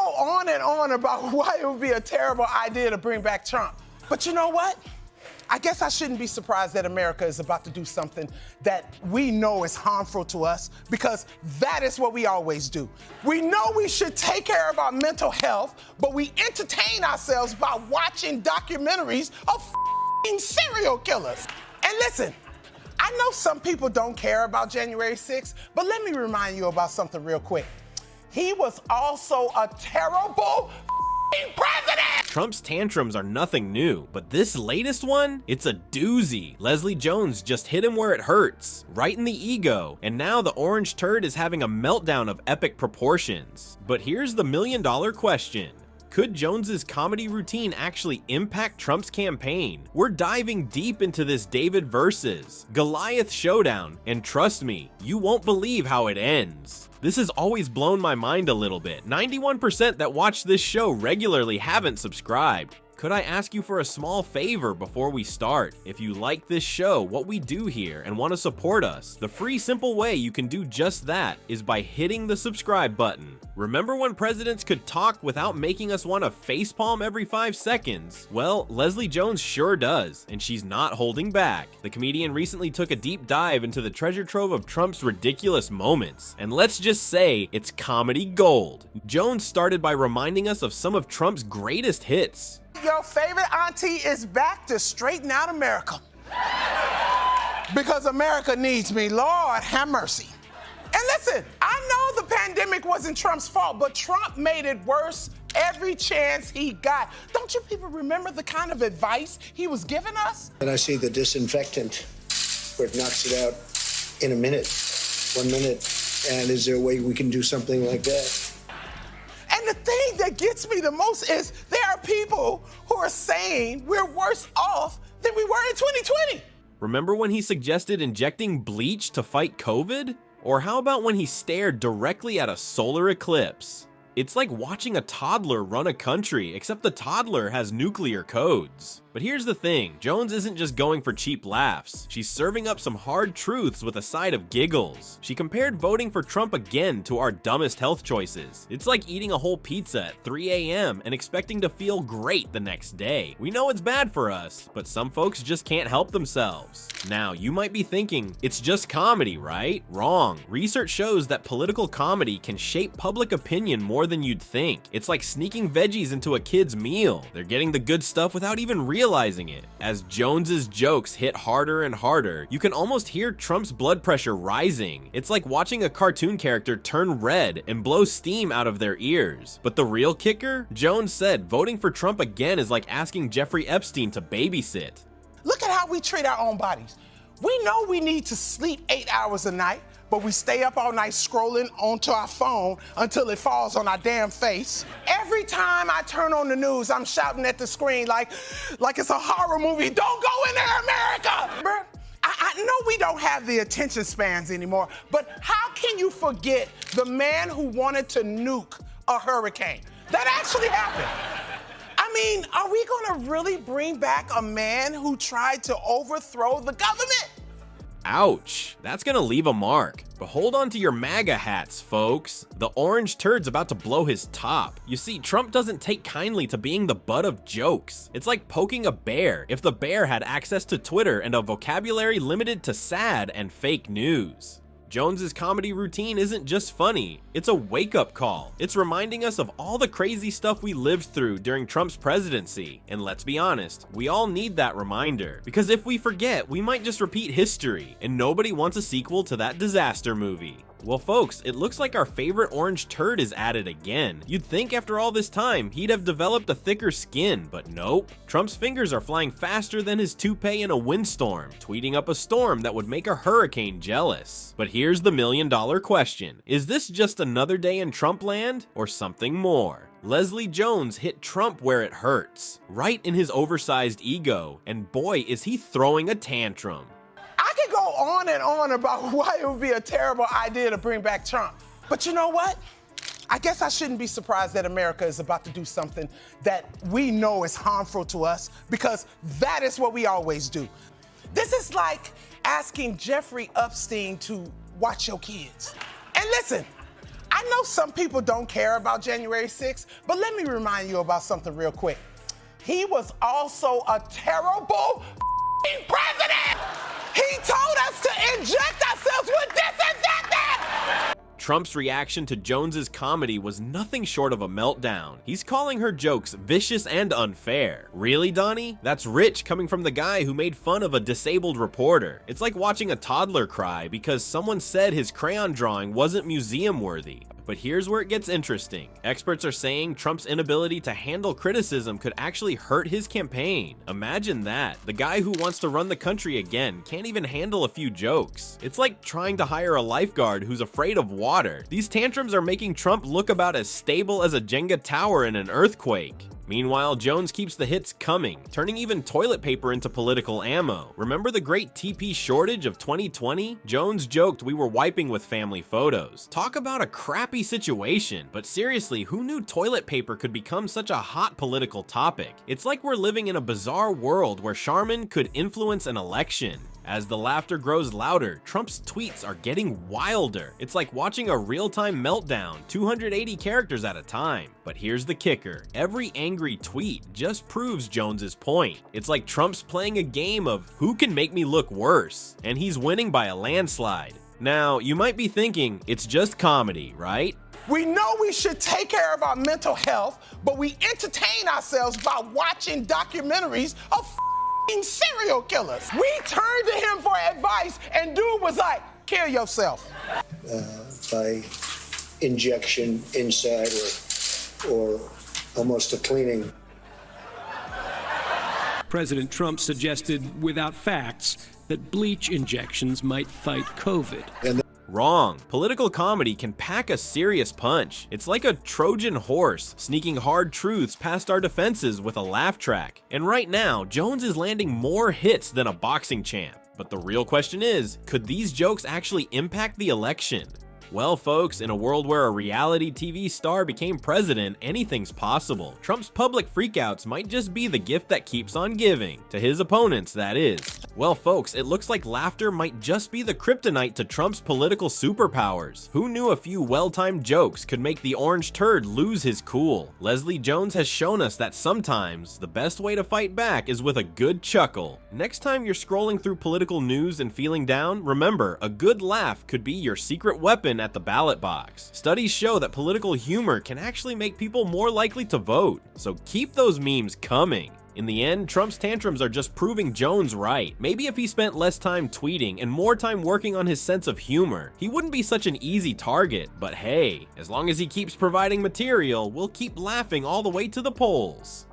on and on about why it would be a terrible idea to bring back Trump. But you know what? I guess I shouldn't be surprised that America is about to do something that we know is harmful to us, because that is what we always do. We know we should take care of our mental health, but we entertain ourselves by watching documentaries of serial killers. And listen, I know some people don't care about January 6th, but let me remind you about something real quick. He was also a terrible president! Trump's tantrums are nothing new, but this latest one, it's a doozy. Leslie Jones just hit him where it hurts, right in the ego, and now the orange turd is having a meltdown of epic proportions. But here's the million-dollar question. Could Jones's comedy routine actually impact Trump's campaign? We're diving deep into this David versus Goliath showdown, and trust me, you won't believe how it ends. This has always blown my mind a little bit. 91% that watch this show regularly haven't subscribed. Could I ask you for a small favor before we start? If you like this show, what we do here, and want to support us, the free simple way you can do just that is by hitting the subscribe button. Remember when presidents could talk without making us want to facepalm every 5 seconds? Well, Leslie Jones sure does, and she's not holding back. The comedian recently took a deep dive into the treasure trove of Trump's ridiculous moments, and let's just say it's comedy gold. Jones started by reminding us of some of Trump's greatest hits. Your favorite auntie is back to straighten out America. Because America needs me. Lord have mercy. And listen, I know the pandemic wasn't Trump's fault, but Trump made it worse every chance he got. Don't you people remember the kind of advice he was giving us? And I see the disinfectant where it knocks it out in a minute, 1 minute. And is there a way we can do something like that? And the thing that gets me the most is there are people who are saying we're worse off than we were in 2020. Remember when he suggested injecting bleach to fight COVID? Or how about when he stared directly at a solar eclipse? It's like watching a toddler run a country, except the toddler has nuclear codes. But here's the thing, Jones isn't just going for cheap laughs. She's serving up some hard truths with a side of giggles. She compared voting for Trump again to our dumbest health choices. It's like eating a whole pizza at 3 a.m. and expecting to feel great the next day. We know it's bad for us, but some folks just can't help themselves. Now, you might be thinking, it's just comedy, right? Wrong. Research shows that political comedy can shape public opinion more than you'd think. It's like sneaking veggies into a kid's meal. They're getting the good stuff without even realizing it. As Jones's jokes hit harder and harder, you can almost hear Trump's blood pressure rising. It's like watching a cartoon character turn red and blow steam out of their ears. But the real kicker? Jones said voting for Trump again is like asking Jeffrey Epstein to babysit. Look at how we treat our own bodies. We know we need to sleep 8 hours a night, but we stay up all night scrolling onto our phone until it falls on our damn face. Every time I turn on the news, I'm shouting at the screen like it's a horror movie. Don't go in there, America! Bruh, I know we don't have the attention spans anymore, but how can you forget the man who wanted to nuke a hurricane? That actually happened. I mean, are we gonna really bring back a man who tried to overthrow the government? Ouch, that's gonna leave a mark. But hold on to your MAGA hats, folks. The orange turd's about to blow his top. You see, Trump doesn't take kindly to being the butt of jokes. It's like poking a bear if the bear had access to Twitter and a vocabulary limited to sad and fake news. Jones's comedy routine isn't just funny, it's a wake-up call. It's reminding us of all the crazy stuff we lived through during Trump's presidency. And let's be honest, we all need that reminder. Because if we forget, we might just repeat history, and nobody wants a sequel to that disaster movie. Well folks, it looks like our favorite orange turd is at it again. You'd think after all this time, he'd have developed a thicker skin, but nope. Trump's fingers are flying faster than his toupee in a windstorm, tweeting up a storm that would make a hurricane jealous. But here's the million-dollar question. Is this just another day in Trump land, or something more? Leslie Jones hit Trump where it hurts, right in his oversized ego, and boy is he throwing a tantrum. I could go on and on about why it would be a terrible idea to bring back Trump. But you know what? I guess I shouldn't be surprised that America is about to do something that we know is harmful to us, because that is what we always do. This is like asking Jeffrey Epstein to watch your kids. And listen, I know some people don't care about January 6th, but let me remind you about something real quick. He was also a terrible president. He told us to inject ourselves with disinfectant. Trump's reaction to Jones's comedy was nothing short of a meltdown. He's calling her jokes vicious and unfair. Really, Donnie? That's rich coming from the guy who made fun of a disabled reporter. It's like watching a toddler cry because someone said his crayon drawing wasn't museum worthy. But here's where it gets interesting. Experts are saying Trump's inability to handle criticism could actually hurt his campaign. Imagine that. The guy who wants to run the country again can't even handle a few jokes. It's like trying to hire a lifeguard who's afraid of water. These tantrums are making Trump look about as stable as a Jenga tower in an earthquake. Meanwhile, Jones keeps the hits coming, turning even toilet paper into political ammo. Remember the great TP shortage of 2020? Jones joked we were wiping with family photos. Talk about a crappy situation, but seriously, who knew toilet paper could become such a hot political topic? It's like we're living in a bizarre world where Charmin could influence an election. As the laughter grows louder, Trump's tweets are getting wilder. It's like watching a real-time meltdown, 280 characters at a time. But here's the kicker. Every angry tweet just proves Jones's point. It's like Trump's playing a game of who can make me look worse, and he's winning by a landslide. Now, you might be thinking, it's just comedy, right? We know we should take care of our mental health, but we entertain ourselves by watching documentaries of serial killers. We turned to him for advice, and dude was like, kill yourself. By injection inside or almost a cleaning. President Trump suggested, without facts, that bleach injections might fight COVID. Wrong. Political comedy can pack a serious punch. It's like a Trojan horse, sneaking hard truths past our defenses with a laugh track. And right now, Jones is landing more hits than a boxing champ. But the real question is, could these jokes actually impact the election? Well, folks, in a world where a reality TV star became president, anything's possible. Trump's public freakouts might just be the gift that keeps on giving. To his opponents, that is. Well, folks, it looks like laughter might just be the kryptonite to Trump's political superpowers. Who knew a few well-timed jokes could make the orange turd lose his cool? Leslie Jones has shown us that sometimes the best way to fight back is with a good chuckle. Next time you're scrolling through political news and feeling down, remember, a good laugh could be your secret weapon at the ballot box. Studies show that political humor can actually make people more likely to vote, so keep those memes coming. In the end, Trump's tantrums are just proving Jones right. Maybe if he spent less time tweeting and more time working on his sense of humor, he wouldn't be such an easy target. But hey, as long as he keeps providing material, we'll keep laughing all the way to the polls.